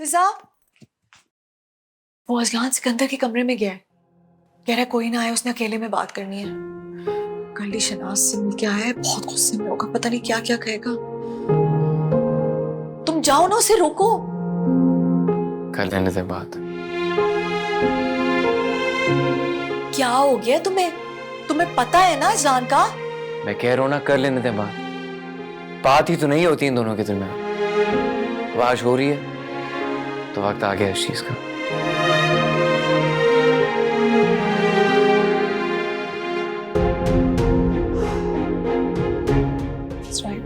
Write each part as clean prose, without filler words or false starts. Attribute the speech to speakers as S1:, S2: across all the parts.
S1: फिजा, वो अजलान सिकंदर के कमरे में गया है। कह रहा है कोई ना आए, उसने अकेले में बात करनी है। कल ही शनाज से मिल के आया है, बहुत गुस्से में होगा, पता नहीं क्या क्या कहेगा। तुम जाओ ना, उसे रोको।
S2: कर लेने से बात।
S1: क्या हो गया तुम्हें? तुम्हें पता है ना अजलान का।
S2: मैं कह रहा हूं ना, कर लेने दे बात। बात ही तो नहीं होती इन दोनों के दरमियान। बात हो रही है तो वक्त आ गया इस चीज का।
S1: That's right.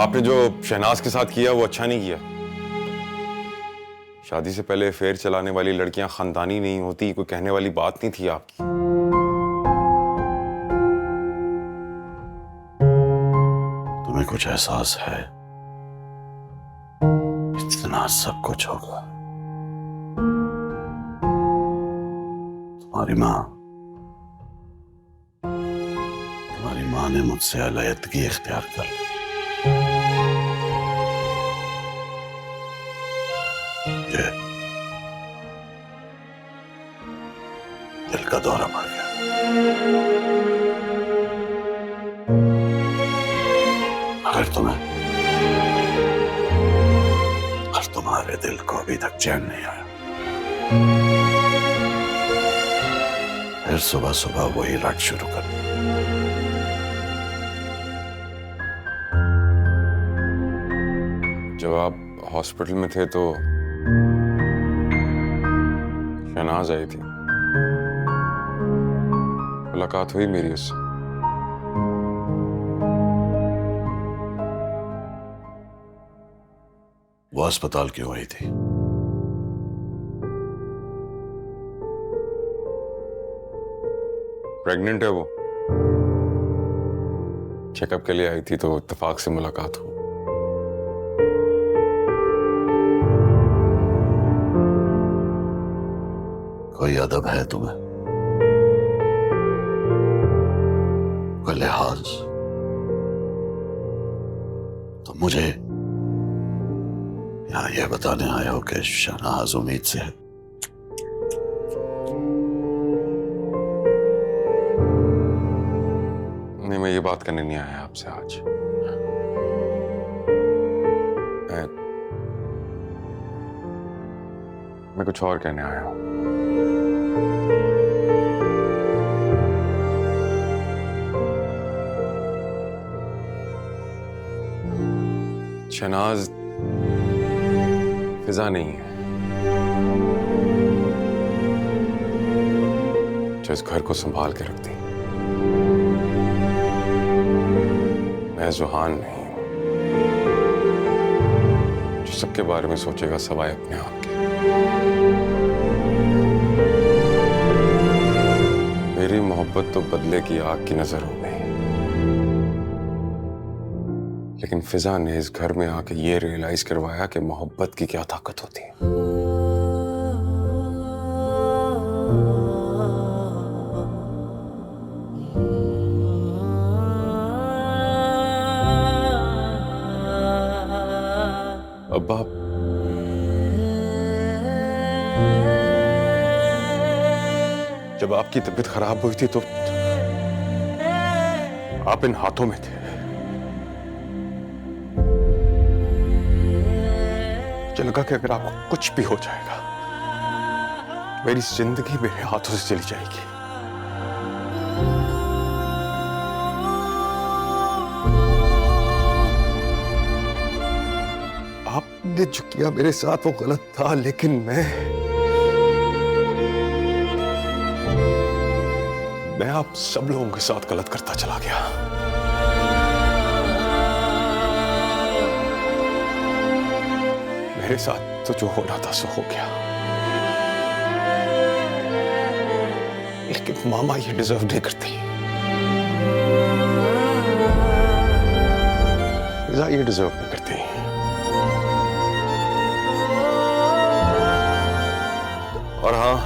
S3: आपने जो शहनाज के साथ किया वो अच्छा नहीं किया। शादी से पहले अफेयर चलाने वाली लड़कियां खानदानी नहीं होती, कोई कहने वाली बात नहीं थी आपकी।
S4: तुम्हें कुछ एहसास है? इतना सब कुछ होगा। तुम्हारी माँ ने मुझसे अलैयदगी इख्तियार कर ली। ये दिल का दौरा पड़ गया। अगर तुम्हारे दिल को अभी तक चैन नहीं आया, फिर सुबह सुबह वही रट शुरू कर दी।
S3: जब आप हॉस्पिटल में थे तो शहनाज आई थी, मुलाकात हुई मेरी उससे।
S4: वो अस्पताल क्यों आई थी?
S3: प्रेग्नेंट है वो। चेकअप के लिए आई थी तो इत्तेफाक से मुलाकात हुई।
S4: कोई अदब है तुम्हें? कोई लिहाज? तो मुझे यहां यह बताने आए हो कि शहनाज उम्मीद से है?
S3: नहीं, मैं ये बात करने नहीं आया आपसे आज। मैं कुछ और कहने आया हूं। शहनाज फिजा नहीं है जो इस घर को संभाल के रखती। मैं जुहान नहीं हूं जो सबके बारे में सोचेगा सवाए अपने आप के। मेरी मोहब्बत तो बदले की आग की नजर हो गई, लेकिन फिजा ने इस घर में आके ये रियलाइज करवाया कि मोहब्बत की क्या ताकत होती है। अब्बा, जब आपकी तबीयत खराब हुई थी तो आप इन हाथों में थे। मुझे लगा कि अगर आपको कुछ भी हो जाएगा, मेरी जिंदगी मेरे हाथों से चली जाएगी। आपने जो किया मेरे साथ वो गलत था, लेकिन मैं आप सब लोगों के साथ गलत करता चला गया। मेरे साथ तो जो होना था सो हो गया, लेकिन मामा ये डिजर्व नहीं करती। फिजा ये डिजर्व नहीं करती। और हाँ,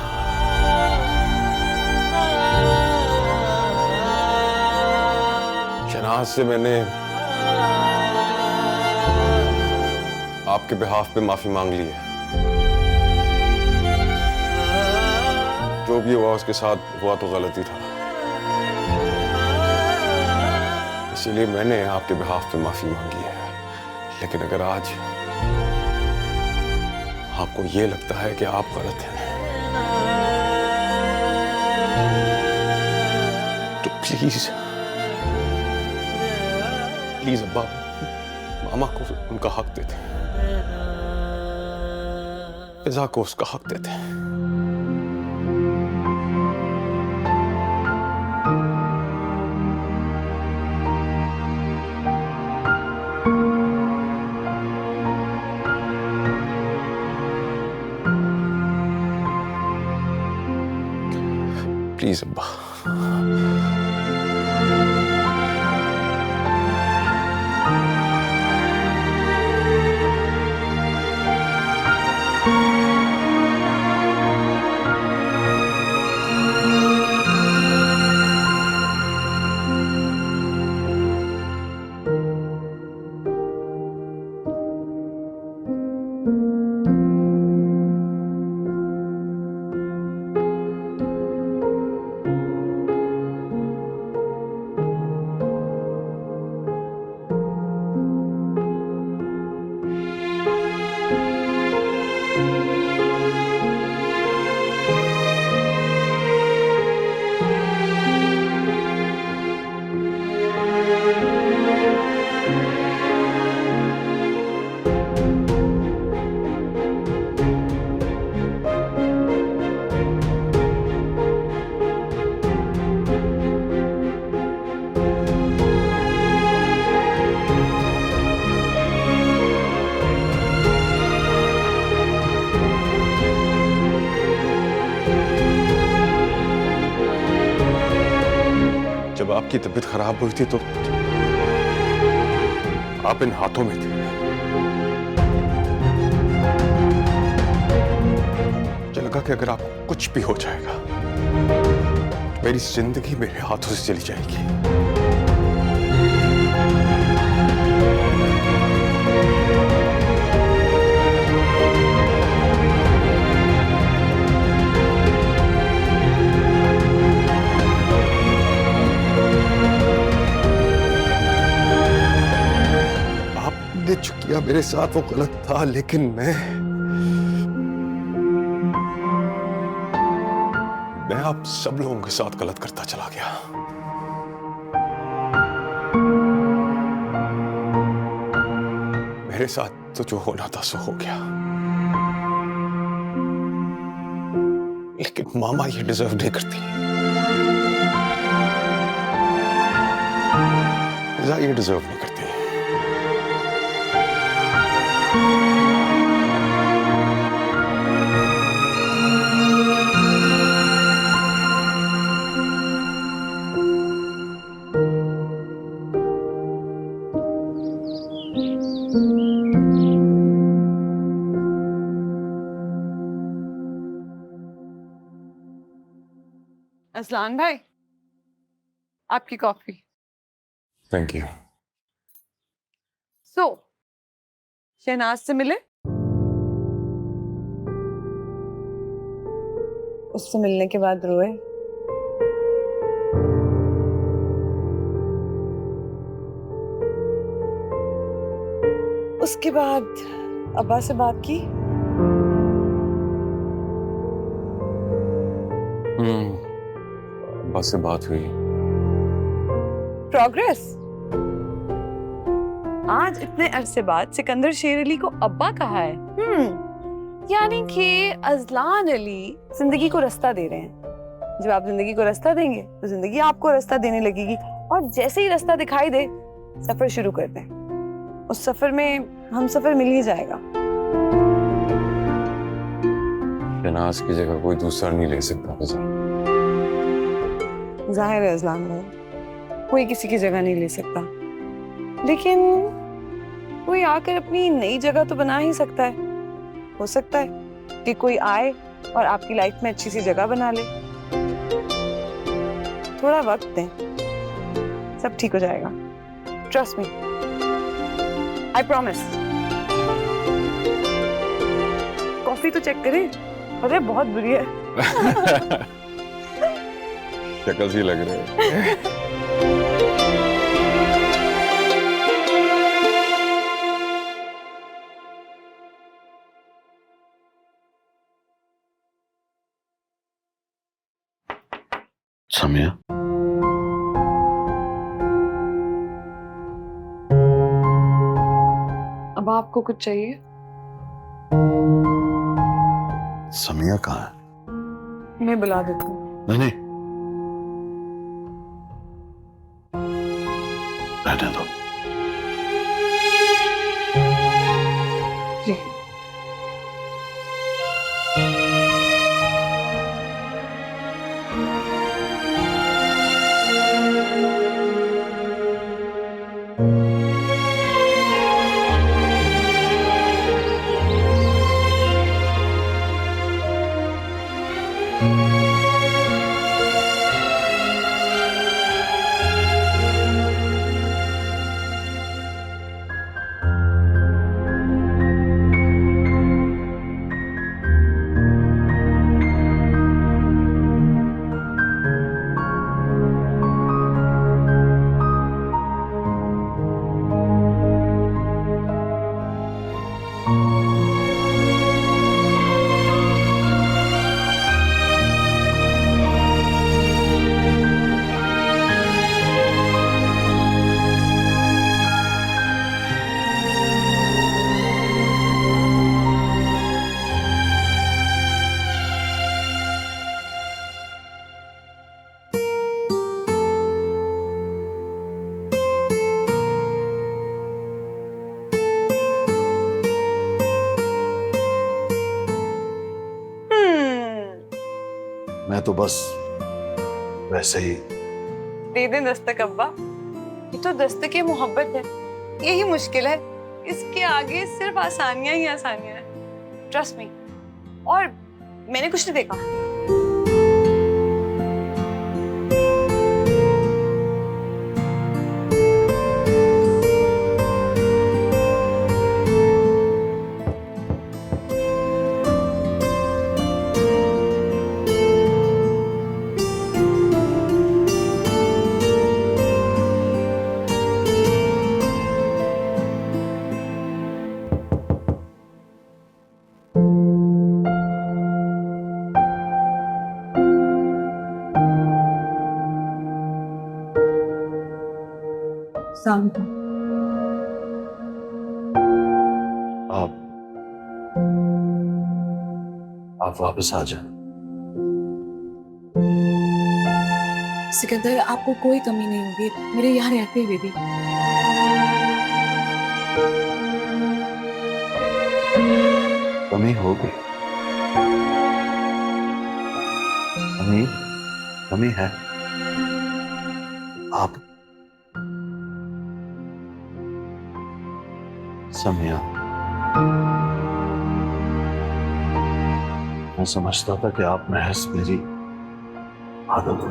S3: शनाज से मैंने आपके बिहाफ पे माफी मांग ली है। जो भी हुआ उसके साथ हुआ तो गलती था, इसीलिए मैंने आपके बिहाफ पे माफी मांगी है। लेकिन अगर आज आपको ये लगता है कि आप गलत हैं, तो प्लीज प्लीज अब्बा, मामा को उनका हक देते, फिजा को उसका हक देते। प्लीज अब्बा। जब आपकी तबीयत खराब हुई थी तो आप इन हाथों में थे। मुझे लगा कि अगर आपको कुछ भी हो जाएगा, मेरी जिंदगी मेरे हाथों से चली जाएगी। आपने जो किया मेरे साथ वो गलत था, लेकिन मैं आप सब लोगों के साथ गलत करता चला गया। मेरे साथ तो जो होना था सो हो गया, लेकिन मामा ये डिजर्व नहीं करती। फिजा ये डिजर्व नहीं करती।
S5: असलान भाई, आपकी coffee.
S3: Thank you.
S5: So Shehnaz से मिले? उससे मिलने के बाद रोए? उसके बाद अब्बा से बात की?
S3: अब्बा से बात हुई।
S5: प्रोग्रेस? आज इतने अरसे बाद सिकंदर शेर अली को अब्बा कहा है। यानी कि अजलान अली जिंदगी को रास्ता दे रहे हैं। जब आप जिंदगी को रास्ता देंगे तो जिंदगी आपको रास्ता देने लगेगी, और जैसे ही रास्ता दिखाई दे सफर शुरू कर दें। उस सफर में हम सफर मिल ही जाएगा।
S3: शहनाज की जगह कोई दूसरा नहीं ले सकता।
S5: जाहिर है अजलान भाई, कोई किसी की जगह नहीं ले सकता, लेकिन कोई आकर अपनी नई जगह तो बना ही सकता है। हो सकता है कि कोई आए और आपकी लाइफ में अच्छी सी जगह बना ले। थोड़ा वक्त दें, सब ठीक हो जाएगा। Trust me, I promise. Coffee तो चेक करें, अरे बहुत बुरी है।
S3: शक्ल सी लग रही है।
S4: समिया,
S5: अब आपको कुछ चाहिए?
S4: समिया कहाँ है?
S5: मैं बुला देती हूँ।
S4: नहीं, रहने दो।
S5: जी।
S4: मैं तो बस वैसे ही।
S5: दे दें दस्तक अब्बा, ये तो दस्तक मोहब्बत है, यही मुश्किल है। इसके आगे सिर्फ आसानियां ही आसानियां हैं। Trust me. और मैंने कुछ नहीं देखा।
S4: आप वापस आ जाए।
S1: सिकंदर, आपको कोई कमी नहीं होगी मेरे यहाँ रहते हुए भी।
S4: कमी होगी, कमी कमी है। आप समिया, मैं समझता था कि आप महज मेरी आदत हो।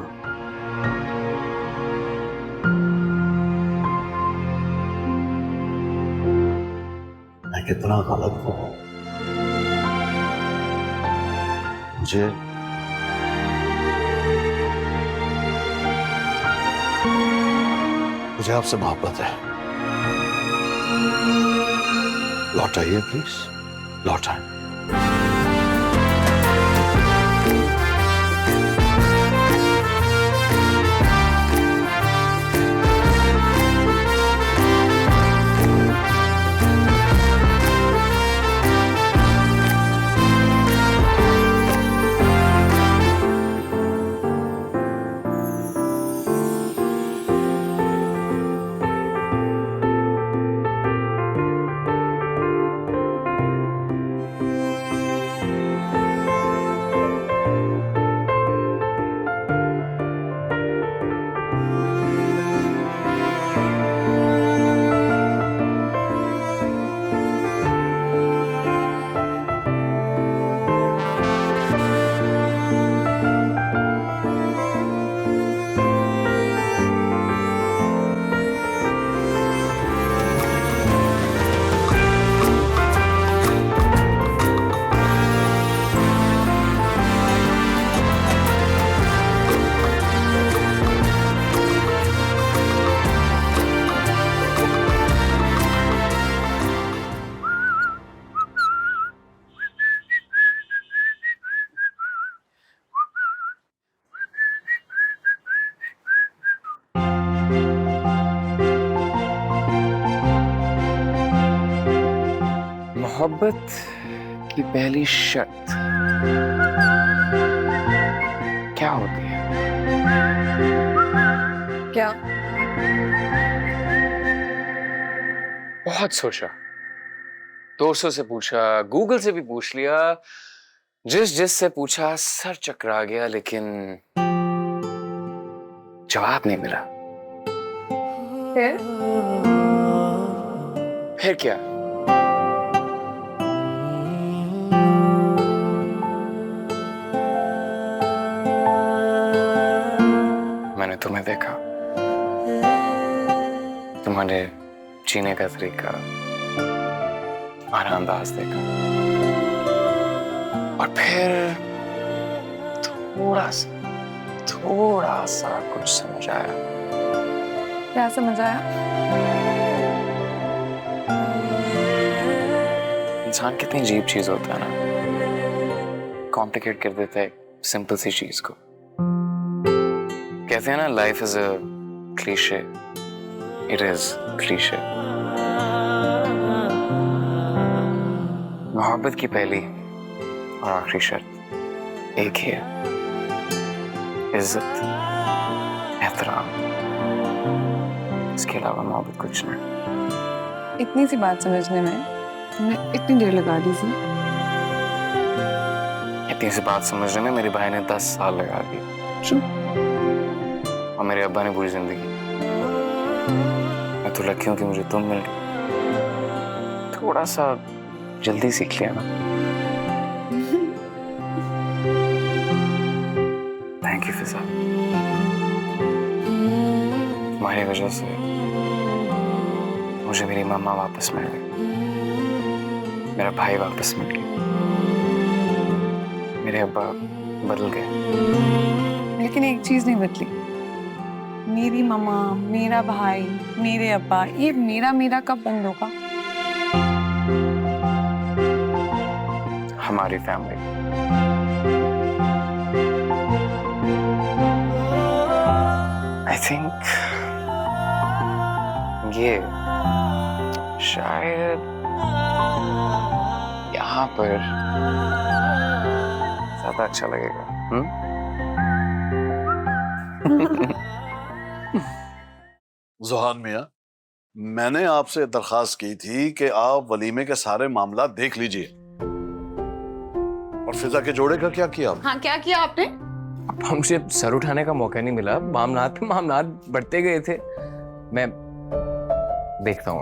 S4: मैं कितना गलत हूं। मुझे आपसे मोहब्बत है। लौट आइए प्लीज, लौट आइए।
S2: मोहब्बत की पहली शर्त क्या होती है?
S5: क्या?
S2: बहुत सोचा, दोस्तों से पूछा, गूगल से भी पूछ लिया, जिस से पूछा सर चकरा गया, लेकिन जवाब नहीं मिला। फिर क्या? मैंने तुम्हें देखा, तुम्हारे जीने का तरीका, तुम्हारा अंदाज देखा, और फिर थोड़ा सा कुछ समझ आया।
S5: क्या समझ आया?
S2: इंसान कितनी अजीब चीज होता है ना, कॉम्प्लिकेट कर देता है सिंपल सी चीज को। कहते हैं ना, life is a cliché, it is cliché. मोहब्बत की पहली और आखिरी शर्त एक ही है, इज्जत, एहतराम। इसके अलावा मोहब्बत कुछ नहीं।
S5: इतनी सी बात समझने में तुमने इतनी देर लगा दी थी।
S2: इतनी सी बात समझने में मेरे भाई ने 10 साल लगा दिए, और मेरे अब्बा ने पूरी जिंदगी। मैं तो लकी हूं कि मुझे तुम मिल गई। थोड़ा सा जल्दी सीख लिया ना। थैंक यू फिजा, तुम्हारी वजह से मुझे मेरी मम्मा वापस मिल गई, मेरा भाई वापस मिल गया, मेरे अब्बा बदल गए।
S5: लेकिन एक चीज नहीं बदली, मेरी मम्मा, मेरा भाई, मेरे अब्बा, ये मेरा कब बंद होगा?
S2: हमारी फैमिली। आई थिंक ये शायद यहाँ पर ज्यादा अच्छा लगेगा।
S4: ज़ुहान मियाँ, मैंने आपसे दरखास्त की थी कि आप वलीमे के सारे मामला देख लीजिए। और फिजा के जोड़े का क्या किया?
S5: हाँ, क्या किया आपने?
S2: अब मुझे सर उठाने का मौका नहीं मिला, मामलात पे मामलात बढ़ते गए थे। मैं देखता हूँ।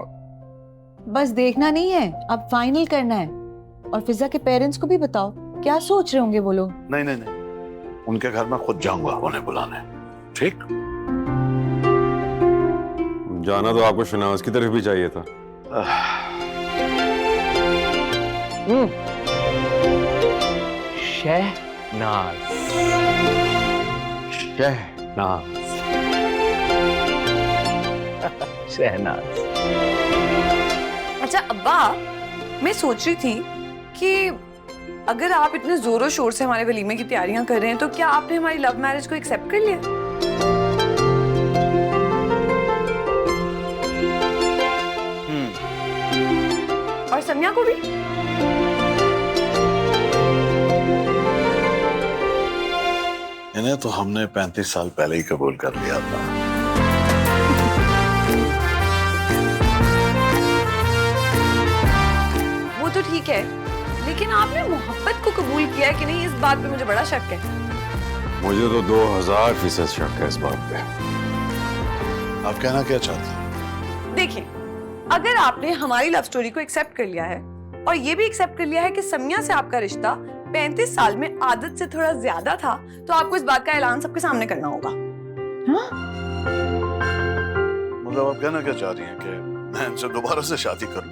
S6: बस देखना नहीं है, अब फाइनल करना है। और फिजा के पेरेंट्स को भी बताओ, क्या सोच रहे होंगे वो लोग।
S4: नहीं, उनके घर में खुद जाऊंगा उन्हें बुलाने। ठीक?
S3: जाना तो आपको शनाज की तरफ भी चाहिए था।
S2: शहनाज।
S3: शहनाज।
S2: शहनाज।
S5: अच्छा अब्बा, मैं सोच रही थी कि अगर आप इतने जोरों शोर से हमारे वलीमे की तैयारियां कर रहे हैं तो क्या आपने हमारी लव मैरिज को एक्सेप्ट कर लिया? और समिया को भी?
S4: इन्हें तो हमने 35 साल पहले ही कबूल कर लिया था।
S5: वो तो ठीक है, लेकिन आपने मोहब्बत को कबूल किया है कि नहीं, इस बात पे मुझे बड़ा शक है।
S3: मुझे तो 2000% शक है इस बात पे।
S4: आप कहना क्या चाहते हैं?
S5: देखिए, अगर आपने हमारी लव स्टोरी को एक्सेप्ट कर लिया है और ये भी एक्सेप्ट कर लिया है कि समिया से आपका रिश्ता 35 साल में आदत से थोड़ा ज्यादा था, तो आपको इस बात का ऐलान सबके सामने करना होगा।
S4: मतलब आप कहना क्या चाह रही हैं कि मैं इनसे दोबारा से शादी करूं?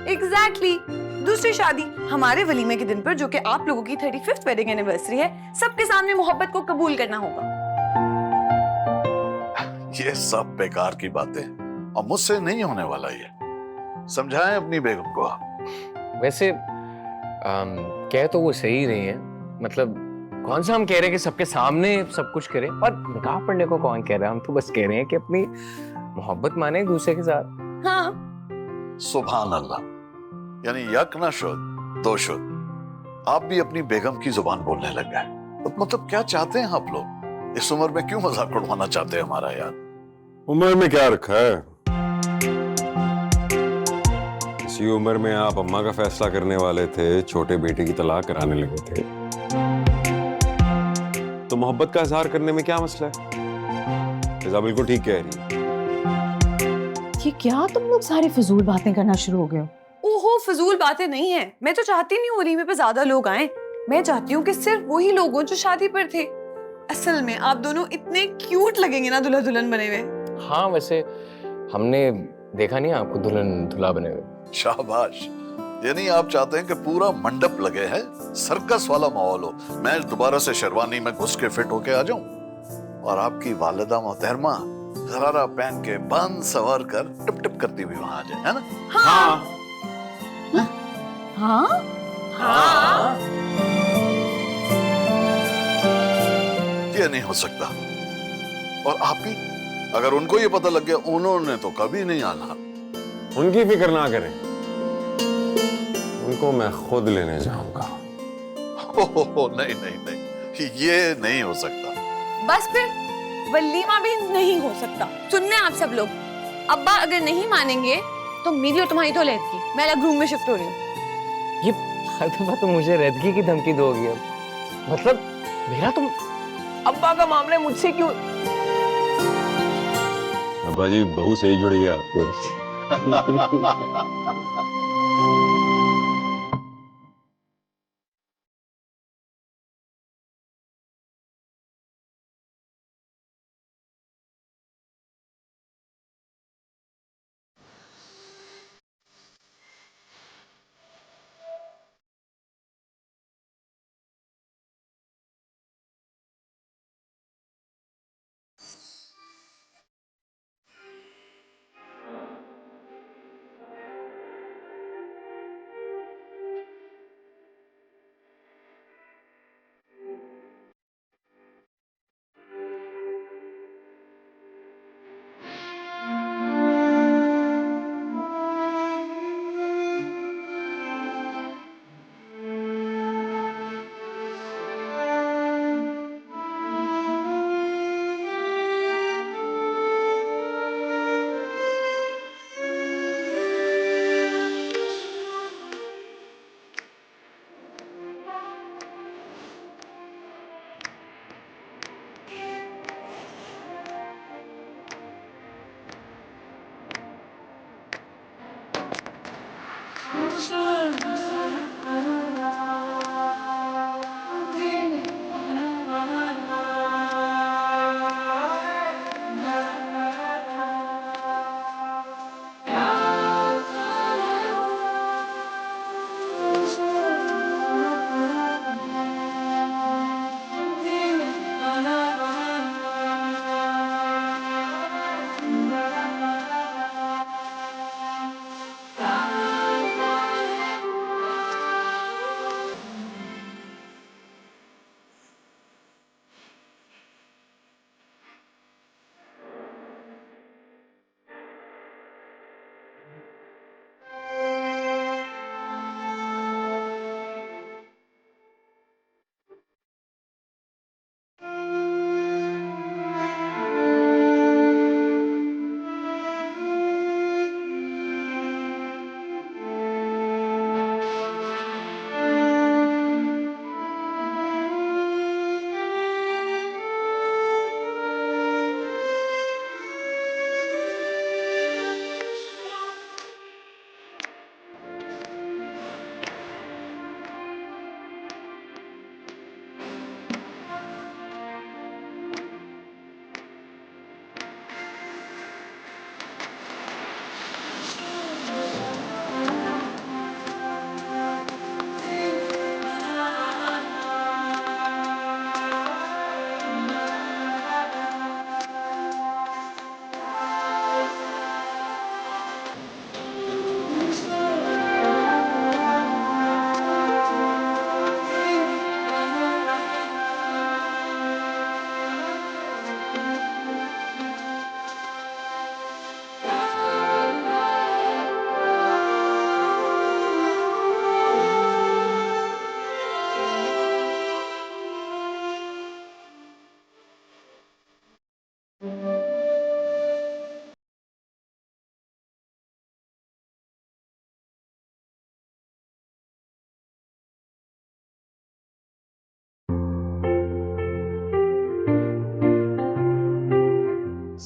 S5: एग्जैक्टली दूसरी शादी हमारे वलीमे के दिन पर, जो कि आप लोगों की 35th वेडिंग एनिवर्सरी है, सबके सामने मोहब्बत को कबूल करना होगा।
S4: ये सब बेकार की बातें और मुझसे नहीं होने वाला ये। समझाएं अपनी बेगम को आप।
S2: वैसे कह तो वो सही रही है, मतलब कौन सा हम कह रहे हैं कि सबके सामने सब कुछ करें, और निकाह पढ़ने को कौन कह रहा है? हम तो बस कह रहे हैं कि अपनी मोहब्बत माने एक दूसरे के साथ।
S5: हाँ,
S4: सुभान अल्लाह, यानी यक न शुद्ध दो शुद्ध। आप भी अपनी बेगम की जुबान बोलने लग गए। तो मतलब क्या चाहते हैं आप लोग? इस उम्र में क्यों मजाक उड़वाना चाहते हैं हमारा यार?
S3: उम्र में क्या रखा है? इसी उम्र में आप अम्मा का फैसला करने वाले थे, छोटे बेटे की तलाक कराने लगे थे, तो मोहब्बत का इजहार करने में क्या मसला है? फिजा बिल्कुल ठीक कह रही है।
S6: ये क्या तुम लोग सारी फजूल बातें करना शुरू हो गए हो?
S5: ओहो, फजूल बातें नहीं है। मैं तो चाहती नहीं हूँ वलीमे पे ज्यादा लोग आए। मैं चाहती हूँ कि सिर्फ वही लोग हों जो शादी पर थे। असल में आप दोनों इतने क्यूट लगेंगे ना दुल्हा दुल्हन बने हुए।
S2: हाँ, वैसे हमने देखा नहीं आपको दुल्हन दूल्हा बने हुए।
S4: शाबाश। यानी आप चाहते हैं कि पूरा मंडप लगे है, सर्कस वाला माहौल हो, मैं दोबारा से शेरवानी में घुस के फिट होके आ जाऊं और आपकी वालिदा मोहतरमा गरारा पहन के बंद सवार कर टिप टिप करती हुई वहां आ जाए, है ना?
S5: हाँ
S6: हाँ,
S5: हाँ।
S4: ये नहीं हो सकता। और आप भी, अगर उनको ये पता लग गया, उन्होंने तो कभी नहीं आना।
S3: उनकी फिक्र ना करें, उनको मैं खुद लेने जाऊंगा।
S4: हो, नहीं नहीं नहीं, ये नहीं हो सकता।
S5: बस फिर वलीमा भी नहीं हो सकता। सुनने आप सब लोग, अब्बा अगर नहीं मानेंगे तो मेरी और तुम्हारी तो लेत की, मैं अलग रूम में शिफ्ट हो रही हूँ।
S2: ये हर दफा तुम मुझे रेदगी की धमकी दोगी अब? मतलब मेरा तुम अब्बा का मामला मुझसे क्यों?
S3: अब्बा जी बहू सही जुड़ी है आपको।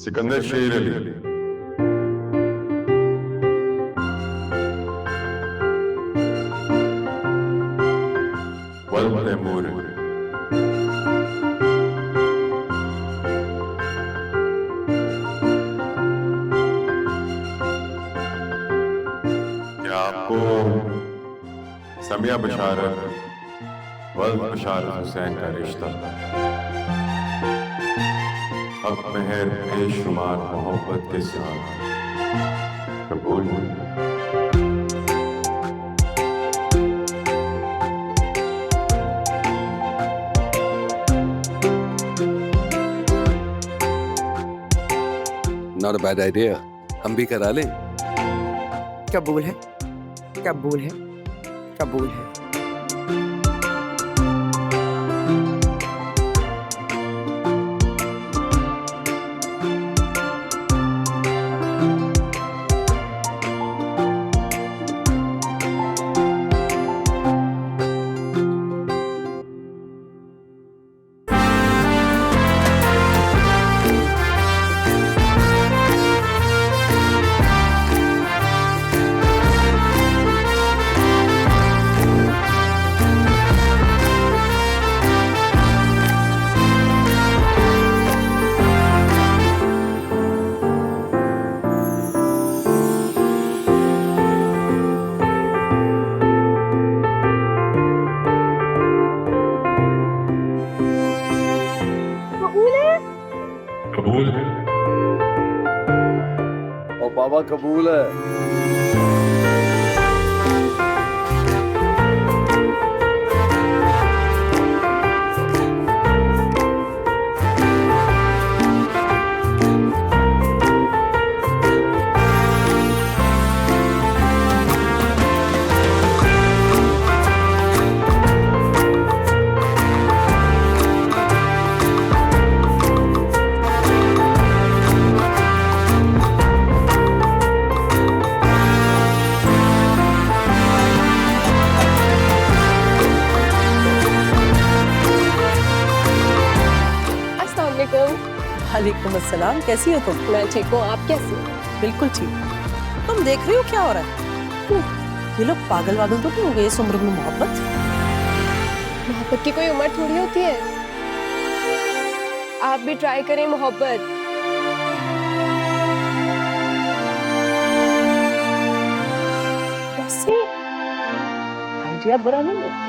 S3: सिकंदर शेर अली, वल तैमूर, क्या आपको समिया बशारत वल बशारत हुसैन का रिश्ता अब महर बेशुमार मोहब्बत के साथ कबूल है?
S7: नॉट अ बैड आइडिया, हम भी करा लें।
S8: कबूल है, कबूल है, कबूल है।
S3: कबूल है।
S9: और बाबा कबूल है।
S8: वालेकुम अस्सलाम, कैसी हो तुम?
S10: मैं ठीक हूँ, आप कैसी हो?
S8: बिल्कुल ठीक। तुम देख रही हो क्या हो रहा है? ये लोग पागल वागल तो नहीं हो गए इस उम्र में? मोहब्बत
S10: मोहब्बत की कोई उम्र थोड़ी होती है। आप भी ट्राई करें मोहब्बत।
S8: कैसे? आइडिया बुरा नहीं है।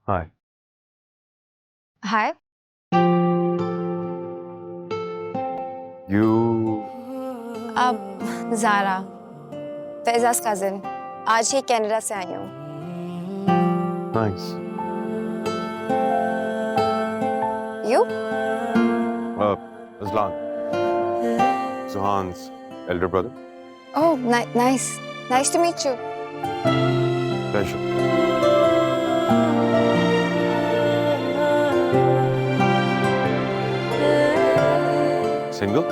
S3: हाय
S10: हाय।
S3: यू
S10: अब ज़ारा, फैजाज कजिन, आज ही कनाडा से आई हूँ।
S3: Nice
S10: you?
S3: Aslan, Zuhan's elder brother.
S10: Oh, nice. Nice to meet you.
S3: Pleasure. Single?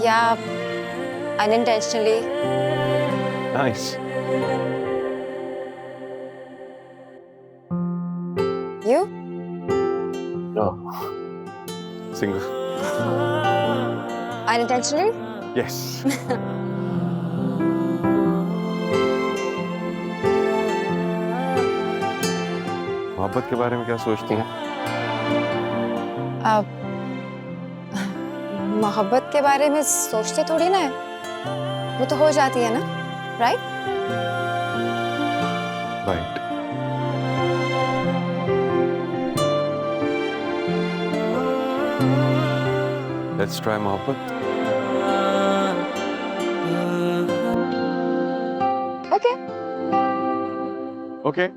S10: Yeah, unintentionally.
S3: Nice.
S10: You?
S3: No. Single.
S10: Unintentionally?
S3: Yes. मोहब्बत के बारे में क्या सोचती हैं?
S10: अब मोहब्बत के बारे में सोचते थोड़ी ना है, वो तो हो जाती है ना, राइट?
S3: Right. Let's try मोहब्बत.
S10: Okay.
S3: Okay.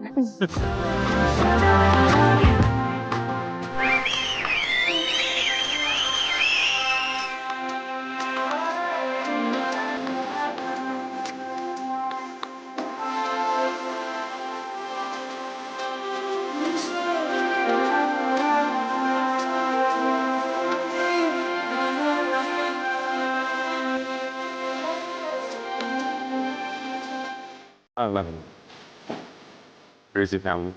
S3: I love it. Crazy family.